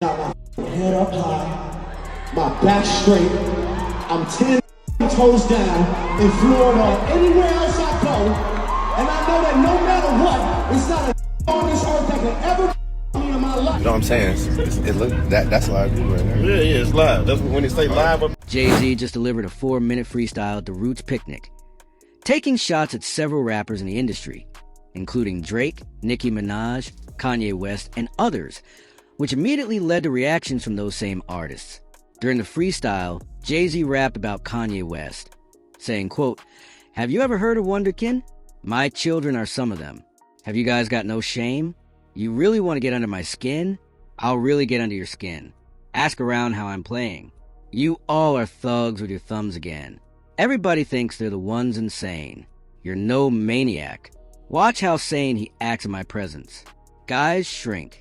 Got my head up high, my back straight. I'm 10 toes down in Florida or anywhere else I go. And I know that no matter what, it's not a on this earth that can ever me in my life. You know what I'm saying? That's live right there. Yeah, it's live. That's when they say live. Jay-Z just delivered a 4-minute freestyle at the Roots Picnic, taking shots at several rappers in the industry, including Drake, Nicki Minaj, Kanye West, and others, which immediately led to reactions from those same artists. During the freestyle, Jay-Z rapped about Kanye West, saying, quote, "Have you ever heard of Wonderkin? My children are some of them. Have you guys got no shame? You really want to get under my skin? I'll really get under your skin. Ask around how I'm playing. You all are thugs with your thumbs again. Everybody thinks they're the ones insane. You're no maniac. Watch how sane he acts in my presence. Guys, shrink."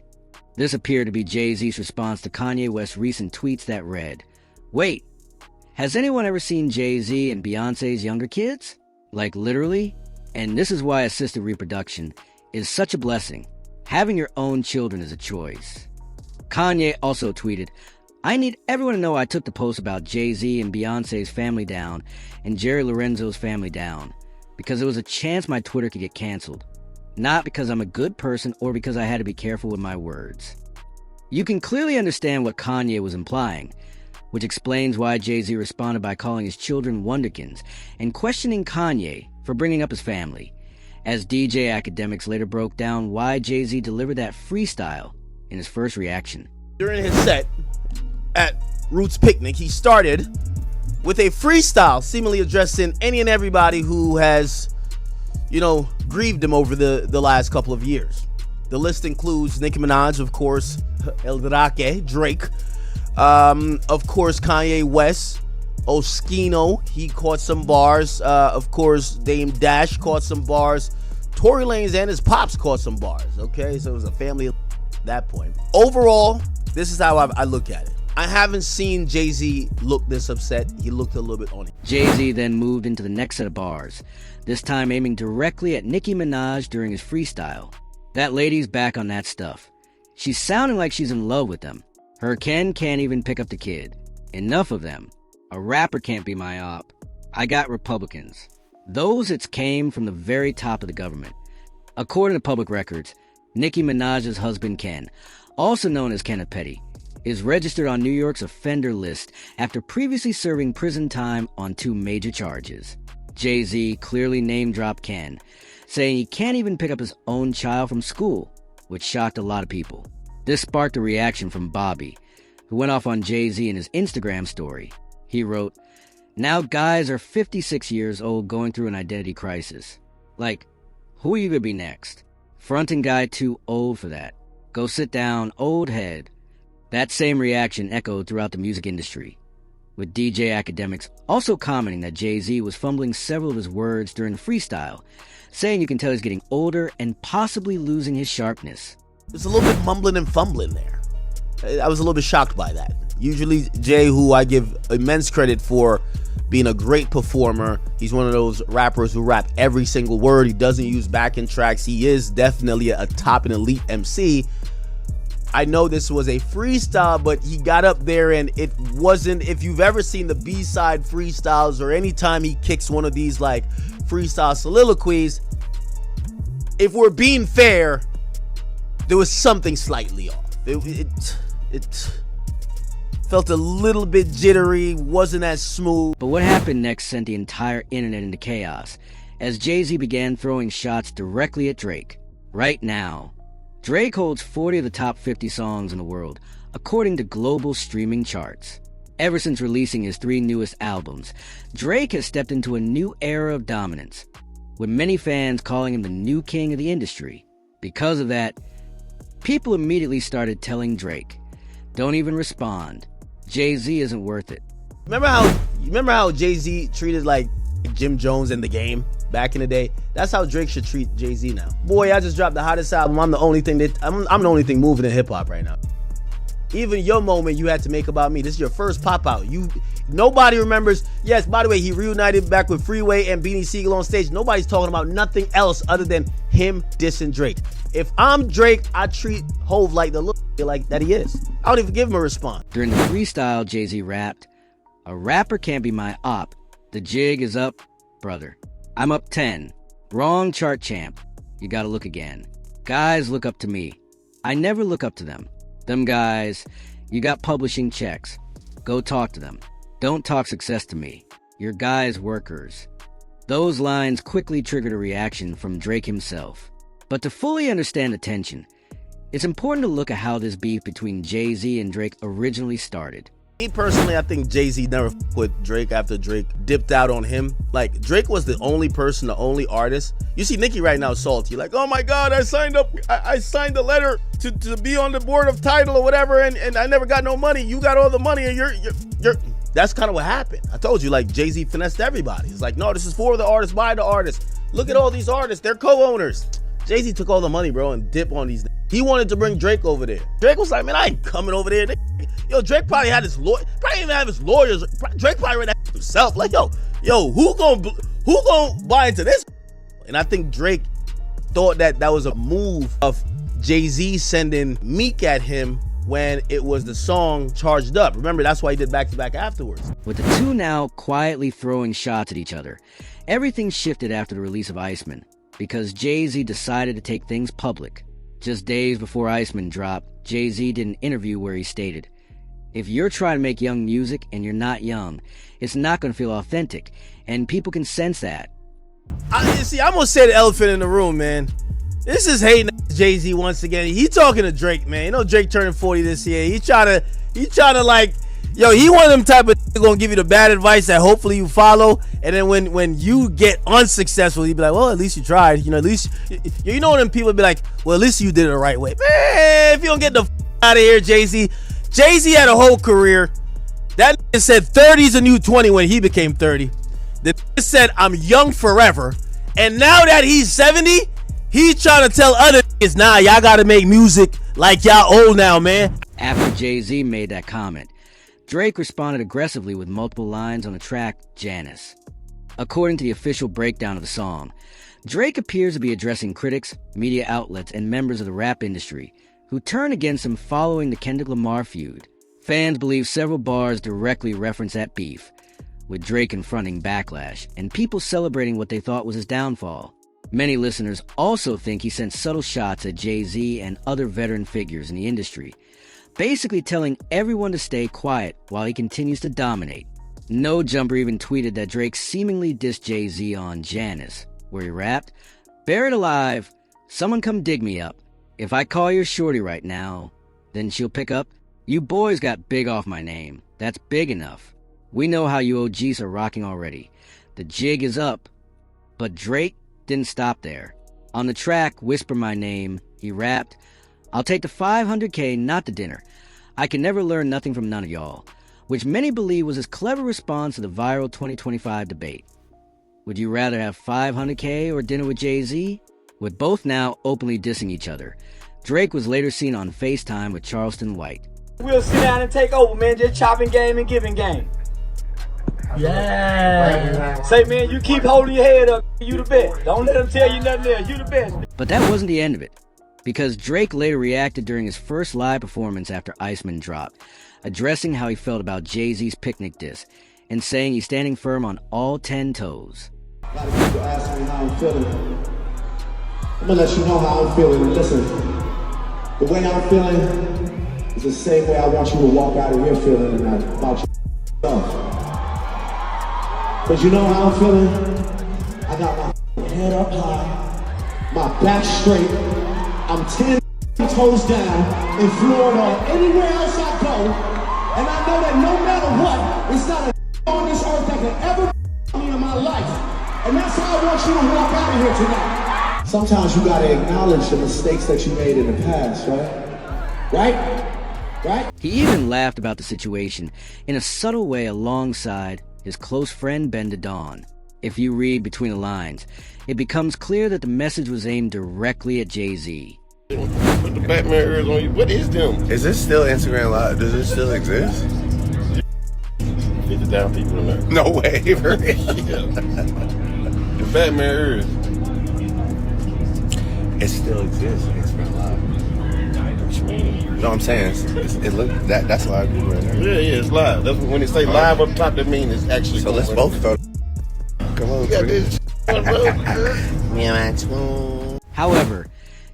This appeared to be Jay-Z's response to Kanye West's recent tweets that read, "Wait, has anyone ever seen Jay-Z and Beyonce's younger kids? Like literally? And this is why assisted reproduction is such a blessing. Having your own children is a choice." Kanye also tweeted, "I need everyone to know I took the post about Jay-Z and Beyonce's family down and Jerry Lorenzo's family down because there was a chance my Twitter could get canceled. Not because I'm a good person or because I had to be careful with my words." You can clearly understand what Kanye was implying, which explains why Jay-Z responded by calling his children Wonderkins and questioning Kanye for bringing up his family, as DJ Academics later broke down why Jay-Z delivered that freestyle in his first reaction. During his set at Roots Picnic, he started with a freestyle seemingly addressing any and everybody who has, grieved him over the last couple of years. The list includes Nicki Minaj, of course, El Drake, Drake, of course, Kanye West, Oskino, he caught some bars, of course, Dame Dash caught some bars, Tory Lanez and his pops caught some bars, okay? So it was a family at that point. Overall, this is how I look at it. I haven't seen Jay-Z look this upset. He looked a little bit on it. Jay-Z then moved into the next set of bars, this time aiming directly at Nicki Minaj during his freestyle. That lady's back on that stuff. She's sounding like she's in love with them. Her Ken can't even pick up the kid. Enough of them. A rapper can't be my op. I got Republicans. Those hits came from the very top of the government. According to public records, Nicki Minaj's husband Ken, also known as Kenneth Petty, is registered on New York's offender list after previously serving prison time on 2 major charges. Jay-Z clearly name-dropped Ken, saying he can't even pick up his own child from school, which shocked a lot of people. This sparked a reaction from Bobby, who went off on Jay-Z in his Instagram story. He wrote, "Now guys are 56 years old going through an identity crisis. Like, who are you gonna be next? Fronting guy too old for that. Go sit down, old head." That same reaction echoed throughout the music industry, with DJ Academics also commenting that Jay-Z was fumbling several of his words during the freestyle, saying you can tell he's getting older and possibly losing his sharpness. There's a little bit mumbling and fumbling there. I was a little bit shocked by that. Usually Jay, who I give immense credit for being a great performer, he's one of those rappers who rap every single word. He doesn't use backing tracks. He is definitely a top and elite MC. I know this was a freestyle, but he got up there and it wasn't, if you've ever seen the B-side freestyles or anytime he kicks one of these like freestyle soliloquies, if we're being fair, there was something slightly off. It felt a little bit jittery, wasn't as smooth. But what happened next sent the entire internet into chaos, as Jay-Z began throwing shots directly at Drake. Right now, Drake holds 40 of the top 50 songs in the world, according to global streaming charts. Ever since releasing his 3 newest albums, Drake has stepped into a new era of dominance, with many fans calling him the new king of the industry. Because of that, people immediately started telling Drake, "Don't even respond. Jay-Z isn't worth it." Remember how Jay-Z treated like Jim Jones in The Game back in the day? That's how Drake should treat Jay-Z now. Boy, I just dropped the hottest album. I'm the only thing moving in hip hop right now. Even your moment you had to make about me. This is your first pop out. Nobody remembers. Yes, by the way, he reunited back with Freeway and Beanie Siegel on stage. Nobody's talking about nothing else other than him dissing Drake. If I'm Drake, I treat Hov like the look like that he is. I don't even give him a response. During the freestyle, Jay-Z rapped, "A rapper can't be my op. The jig is up, brother. I'm up 10. Wrong chart champ. You gotta look again. Guys look up to me. I never look up to them. Them guys, you got publishing checks. Go talk to them. Don't talk success to me. Your guys workers." Those lines quickly triggered a reaction from Drake himself. But to fully understand the tension, it's important to look at how this beef between Jay-Z and Drake originally started. Me personally, I think Jay-Z never with Drake after Drake dipped out on him. Like, Drake was the only person, the only artist. You see Nicki right now salty, like, oh my God, I signed the letter to be on the board of Tidal or whatever, and I never got no money. You got all the money, and you're that's kind of what happened. I told you, like, Jay-Z finessed everybody. It's like, no, this is for the artist, by the artist. Look at all these artists, they're co-owners. Jay-Z took all the money, bro, and dip on these. He wanted to bring Drake over there. Drake was like, man, I ain't coming over there. Yo, Drake probably had his lawyer, probably even have his lawyers. Drake probably read that himself. Like, yo, who gonna buy into this? And I think Drake thought that was a move of Jay-Z sending Meek at him when it was the song Charged Up. Remember, that's why he did back-to-back afterwards. With the two now quietly throwing shots at each other, everything shifted after the release of Iceman, because Jay-Z decided to take things public. Just days before Iceman dropped, Jay-Z did an interview where he stated, "If you're trying to make young music and you're not young, it's not going to feel authentic, and people can sense that." I'm gonna say the elephant in the room, man. This is hating Jay-Z once again. He talking to Drake, man. You know Drake turning 40 this year. He trying to like, yo, he one of them type of gonna give you the bad advice that hopefully you follow, and then when you get unsuccessful, he be like, well, at least you tried. You know, at least you know them people be like, well, at least you did it the right way. Man, if you don't get the out of here, Jay-Z had a whole career. That nigga said 30's a new 20 when he became 30. The nigga said, I'm young forever. And now that he's 70, he's trying to tell other niggas, nah, y'all gotta make music like y'all old now, man. After Jay-Z made that comment, Drake responded aggressively with multiple lines on the track Janice. According to the official breakdown of the song, Drake appears to be addressing critics, media outlets, and members of the rap industry who turned against him following the Kendrick Lamar feud. Fans believe several bars directly reference that beef, with Drake confronting backlash and people celebrating what they thought was his downfall. Many listeners also think he sent subtle shots at Jay-Z and other veteran figures in the industry, basically telling everyone to stay quiet while he continues to dominate. No Jumper even tweeted that Drake seemingly dissed Jay-Z on Janice, where he rapped, "Buried alive, someone come dig me up. If I call your shorty right now, then she'll pick up. You boys got big off my name. That's big enough. We know how you OGs are rocking already. The jig is up." But Drake didn't stop there. On the track Whisper My Name, he rapped, "I'll take the 500K, not the dinner. I can never learn nothing from none of y'all," which many believe was his clever response to the viral 2025 debate. Would you rather have 500K or dinner with Jay-Z? With both now openly dissing each other, Drake was later seen on FaceTime with Charleston White. We'll sit down and take over, man. Just chopping game and giving game. Yeah. Say, man, you keep holding your head up. You the best. Don't let them tell you nothing else. You the best. But that wasn't the end of it, because Drake later reacted during his first live performance after Iceman dropped, addressing how he felt about Jay-Z's Picnic diss and saying he's standing firm on all 10 toes. A lot of people ask me how I'm feeling. I'm gonna let you know how I'm feeling. And listen, the way I'm feeling is the same way I want you to walk out of here feeling tonight about yourself. Cause you know how I'm feeling? I got my head up high, my back straight. I'm 10 toes down in Florida or anywhere else I go. And I know that no matter what, it's not a on this earth that can ever me in my life. And that's how I want you to walk out of here tonight. Sometimes you gotta acknowledge the mistakes that you made in the past, right? He even laughed about the situation in a subtle way alongside his close friend Ben DeDon. If you read between the lines, it becomes clear that the message was aimed directly at Jay-Z. Put the Batman ears on you. What is them? Is this still Instagram Live? Does it still exist? 50,000 people in there. No way, for real. The Batman ears. It still exists. It's been live. What you mean? No, I'm saying it look that's live right there. Yeah, it's live. That's when they say live up top, that means it's actually. So let's both throw. Come on, You got Chris. this. However,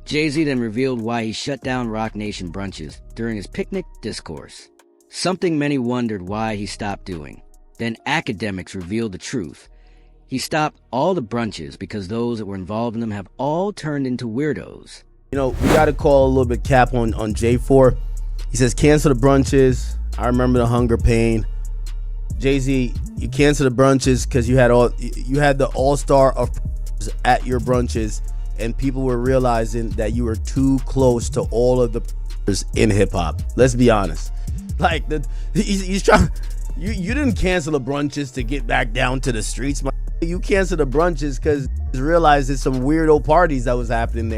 Jay-Z then revealed why he shut down Roc Nation brunches during his picnic discourse. Something many wondered why he stopped doing. Then academics revealed the truth. He stopped all the brunches because those that were involved in them have all turned into weirdos. You know, we got to call a little bit cap on J4. He says, cancel the brunches. I remember the hunger pain. Jay-Z, you cancel the brunches because you had the all-star of at your brunches, and people were realizing that you were too close to all of the in hip-hop. Let's be honest. Like, he's trying. You didn't cancel the brunches to get back down to the streets. You canceled the brunches because you realized there's some weirdo parties that was happening there.